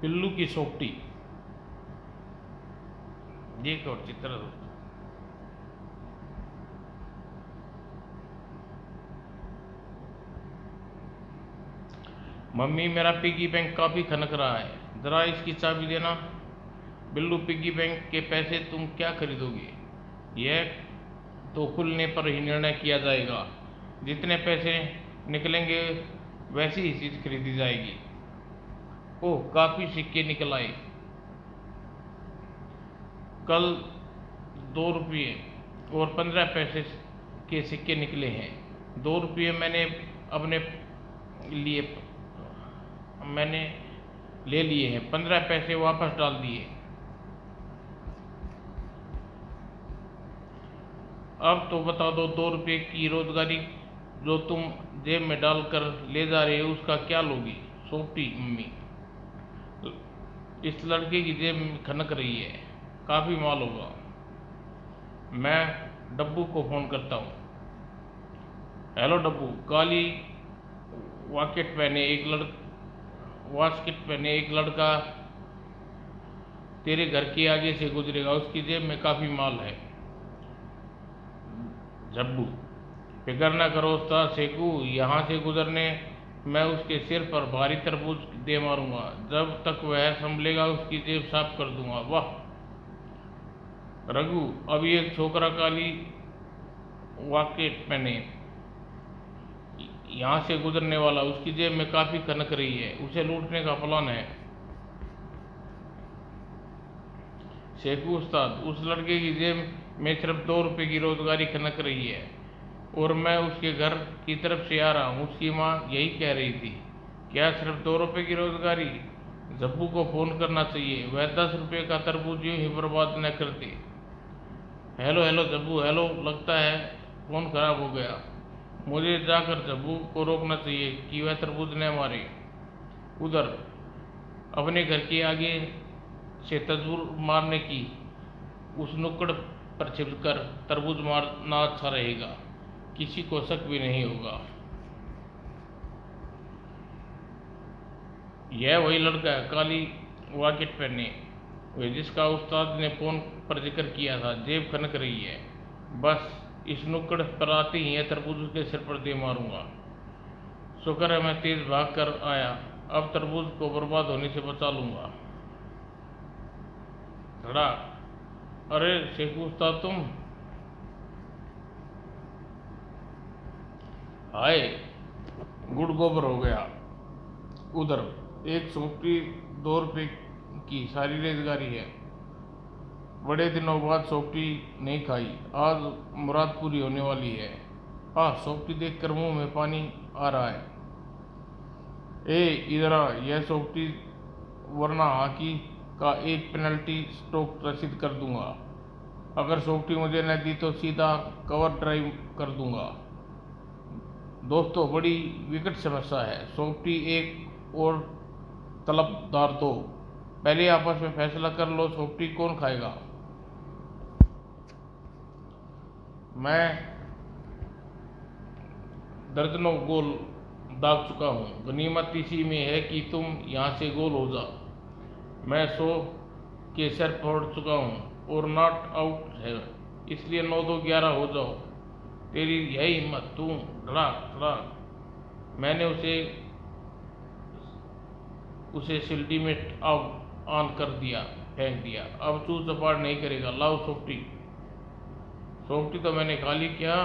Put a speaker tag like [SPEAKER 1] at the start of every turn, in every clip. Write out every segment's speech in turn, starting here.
[SPEAKER 1] पिल्लू की सोपटी। एक और चित्र दोस्तों। मम्मी, मेरा पिगी बैंक काफी खनक रहा है, जरा इसकी चाबी देना। बिल्लू, पिगी बैंक के पैसे तुम क्या खरीदोगे? यह तो खुलने पर ही निर्णय किया जाएगा। जितने पैसे निकलेंगे वैसी ही चीज खरीदी जाएगी। ओह, काफी सिक्के निकल आए। कल 2 रुपये और 15 पैसे के सिक्के निकले हैं। 2 रुपये अपने लिए मैंने ले लिए हैं, 15 पैसे वापस डाल दिए। अब तो बता दो, 2 रुपये की रोजगारी जो तुम जेब में डालकर ले जा रहे हो उसका क्या लोगी? सोपटी मम्मी, इस लड़के की जेब में खनक रही है, काफी माल होगा। मैं डब्बू को फोन करता हूँ। हेलो डब्बू, काली वाकेट पहने एक लड़का तेरे घर के आगे से गुजरेगा, उसकी जेब में काफी माल है। जब्बू, फिक्र न करो उस्ताद शेखू, यहाँ से गुजरने मैं उसके सिर पर भारी तरबूज दे मारूंगा। जब तक वह संभलेगा उसकी जेब साफ कर दूंगा। वाह रघु, अभी एक छोकरा काली वाकेट पहने यहाँ से गुजरने वाला, उसकी जेब में काफी खनक रही है, उसे लूटने का प्लान है। शेखू उस्ताद, उस लड़के की जेब में सिर्फ 2 रुपये की रोजगारी खनक रही है और मैं उसके घर की तरफ से आ रहा हूँ। उसकी माँ यही कह रही थी। क्या सिर्फ 2 रुपये की रोजगारी? जब्बू को फोन करना चाहिए, वह 10 रुपये का तरबूज यूं ही बर्बाद न करते। हेलो हेलो जब्बू, हेलो, लगता है फोन खराब हो गया। मुझे जाकर जब्बू को रोकना चाहिए कि वह तरबूज न मारे। उधर अपने घर के आगे से तरबूज मारने की उस नुक्कड़ पर छिपकर तरबूज मारना अच्छा रहेगा, किसी को शक भी नहीं होगा। यह वही लड़का है काली वाकेट पहने हुए जिसका उस्ताद ने फोन पर जिक्र किया था। जेब खनक रही है, बस इस नुक्कड़ पर आते ही यह तरबूज उसके सिर पर दे मारूंगा। शुक्र है मैं तेज भाग कर आया, अब तरबूज को बर्बाद होने से बचा लूंगा। खड़ा, अरे शेखू उस्ताद तुम? हाय, गुड़ गोबर हो गया। उधर एक सोपटी 2 रुपये की सारी रोजगारी है। बड़े दिनों बाद सोपटी नहीं खाई, आज मुराद पूरी होने वाली है। सोपटी देखकर मुंह में पानी आ रहा है। इधर आ, यह सोपटी वरना हॉकी का एक पेनल्टी स्ट्रोक रसीद कर दूंगा। अगर सोपटी मुझे न दी तो सीधा कवर ड्राइव कर दूंगा। दोस्तों, बड़ी विकट समस्या है। सोपटी एक और तलबदार दो, पहले आपस में फैसला कर लो, सोपटी कौन खाएगा? मैं दर्जनों गोल दाग चुका हूँ, गनीमत इसी में है कि तुम यहाँ से गोल हो जाओ। मैं 100 के सर फोड़ चुका हूँ और नॉट आउट है, इसलिए 9-2-11 हो जाओ। तेरी यही हिम्मत, तू डरा। मैंने उसे सिल्टी में आउट ऑन कर दिया, फेंक दिया। अब तू चपाड़ नहीं करेगा। लाओ सोपटी। सोपटी तो मैंने खा ली। क्या?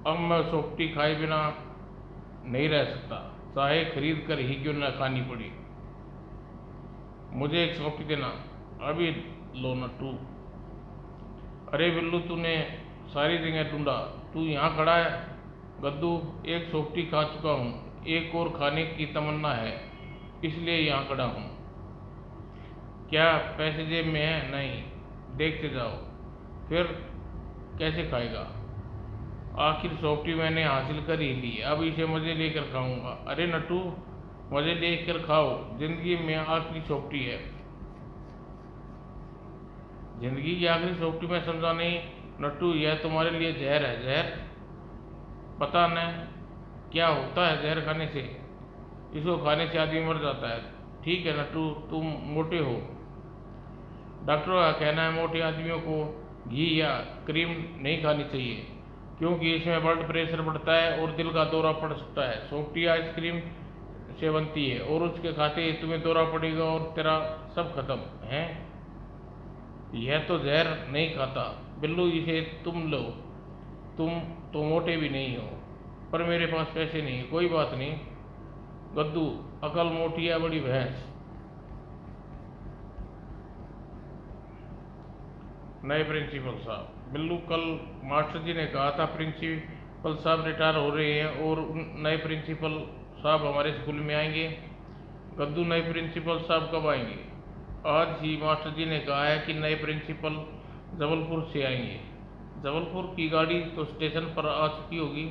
[SPEAKER 1] अब मैं सोपटी खाए बिना नहीं रह सकता, चाहे खरीद कर ही क्यों न खानी पड़ी। मुझे एक सोपटी देना अभी। लो नट्टू। अरे बिल्लू, तूने सारी जगह ढूंढा, तू यहाँ खड़ा है? गद्दू, एक सोपटी खा चुका हूँ, एक और खाने की तमन्ना है, इसलिए यहाँ खड़ा हूँ। क्या पैसे जेब में है? नहीं। देखते जाओ, फिर कैसे खाएगा? आखिर सोपटी मैंने हासिल कर ही ली, अब इसे मजे लेकर खाऊंगा। अरे नट्टू, मजे लेकर खाओ, जिंदगी में आखिरी सोपटी है। जिंदगी की आखिरी सोपटी में समझा नहीं नट्टू, यह तुम्हारे लिए जहर है। जहर? पता न क्या होता है जहर खाने से। इसको खाने से आदमी मर जाता है। ठीक है ना, तुम मोटे हो। डॉक्टरों का कहना है मोटे आदमियों को घी या क्रीम नहीं खानी चाहिए, क्योंकि इसमें ब्लड प्रेशर बढ़ता है और दिल का दौरा पड़ सकता है। सोफ्टी आइसक्रीम से बनती है और उसके खाते ही तुम्हें दौरा पड़ेगा और तेरा सब खत्म है। यह तो जहर नहीं खाता बिल्लू, इसे तुम लो। तुम तो मोटे भी नहीं हो, पर मेरे पास पैसे नहीं। कोई बात नहीं गद्दू, अकल मोटी है बड़ी भैंस। नए प्रिंसिपल साहब। बिल्लू, कल मास्टर जी ने कहा था प्रिंसिपल साहब रिटायर हो रहे हैं और नए प्रिंसिपल साहब हमारे स्कूल में आएंगे। गद्दू, नए प्रिंसिपल साहब कब आएंगे? आज ही मास्टर जी ने कहा है कि नए प्रिंसिपल जबलपुर से आएंगे। जबलपुर की गाड़ी तो स्टेशन पर आ चुकी होगी।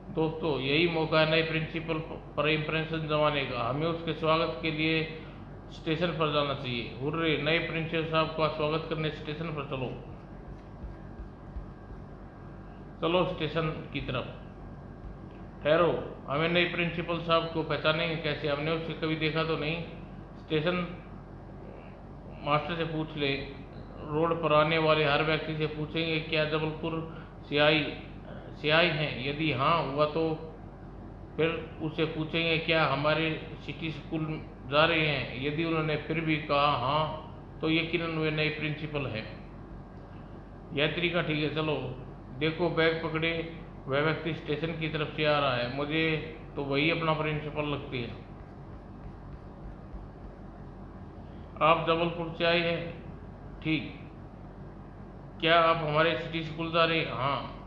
[SPEAKER 1] दोस्तों, यही मौका है नए प्रिंसिपल पर इम्प्रेशन जमाने का। हमें उसके स्वागत के लिए स्टेशन पर जाना चाहिए। हुर्रे, नए प्रिंसिपल साहब का स्वागत करने स्टेशन पर चलो। चलो स्टेशन की तरफ। ठहरो, हमें नए प्रिंसिपल साहब को पहचानेंगे कैसे? हमने उसे कभी देखा तो नहीं। स्टेशन मास्टर से पूछ ले। रोड पर आने वाले हर व्यक्ति से पूछेंगे क्या जबलपुर से आई हैं। यदि हाँ हुआ तो फिर उसे पूछेंगे क्या हमारे सिटी स्कूल जा रहे हैं। यदि उन्होंने फिर भी कहा हाँ, तो यकीनन वे नए प्रिंसिपल हैं। यह तरीका ठीक है। चलो देखो, बैग पकड़े वह व्यक्ति स्टेशन की तरफ से आ रहा है। मुझे तो वही अपना प्रिंसिपल लगती है। आप जबलपुर से आए हैं? ठीक। क्या आप हमारे सिटी स्कूल जा रहे हैं? हाँ।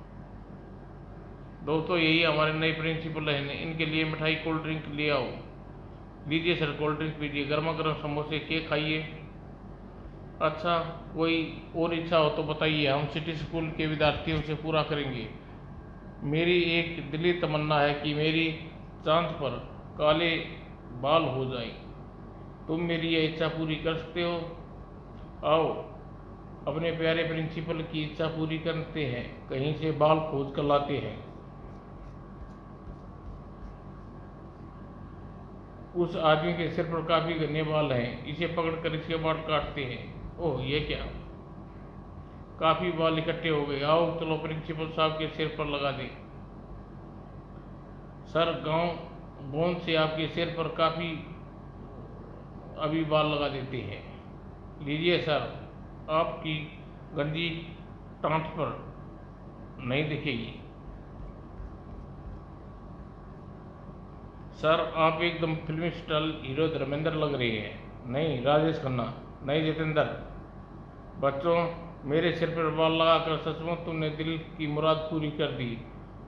[SPEAKER 1] दोस्तों, यही हमारे नए प्रिंसिपल हैं। इनके लिए मिठाई कोल्ड ड्रिंक ले आओ। लीजिए सर, कोल्ड ड्रिंक पीजिए, गर्मा गर्म समोसे केक खाइए। अच्छा, कोई और इच्छा हो तो बताइए, हम सिटी स्कूल के विद्यार्थियों से पूरा करेंगे। मेरी एक दिली तमन्ना है कि मेरी चांद पर काले बाल हो जाएं। तुम मेरी यह इच्छा पूरी कर सकते हो? आओ अपने प्यारे प्रिंसिपल की इच्छा पूरी करते हैं, कहीं से बाल खोज कर लाते हैं। उस आदमी के सिर पर काफी घने बाल हैं, इसे पकड़कर इसके बाल काटते हैं। ओह, ये क्या, काफी बाल इकट्ठे हो गए। आओ चलो प्रिंसिपल साहब के सिर पर लगा दे। सर, गांव बोन से आपके सिर पर काफी अभी बाल लगा देते हैं। लीजिए सर, आपकी गंदी टांट पर नहीं दिखेगी। सर, आप एकदम फिल्मी स्टाइल हीरो धर्मेंद्र लग रहे हैं। नहीं राजेश खन्ना, नहीं जितेंद्र। बच्चों, मेरे सिर पर बाल लगाकर सचमुच तुमने दिल की मुराद पूरी कर दी।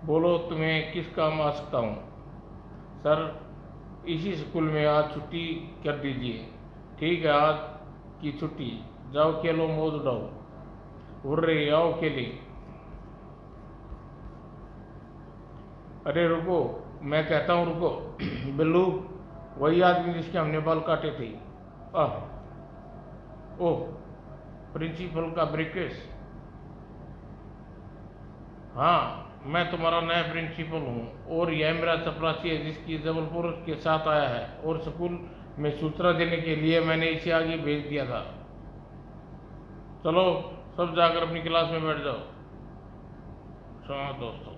[SPEAKER 1] बोलो तुम्हें किस काम आ सकता हूँ? सर, इसी स्कूल में आज छुट्टी कर दीजिए। ठीक है, आज की छुट्टी। जाओ खेलो, मौज उड़ाओ। हुर्रे, आओ खेले। अरे रुको, मैं कहता हूँ रुको। बिल्लू, वही आदमी जिसके हमने बाल काटे थे। आह, ओह, प्रिंसिपल का ब्रेकेस। हाँ, मैं तुम्हारा नया प्रिंसिपल हूँ और यह मेरा चपरासी है जिसकी जबलपुर के साथ आया है, और स्कूल में सूचना देने के लिए मैंने इसे आगे भेज दिया था। चलो सब जाकर अपनी क्लास में बैठ जाओ। हाँ दोस्तों।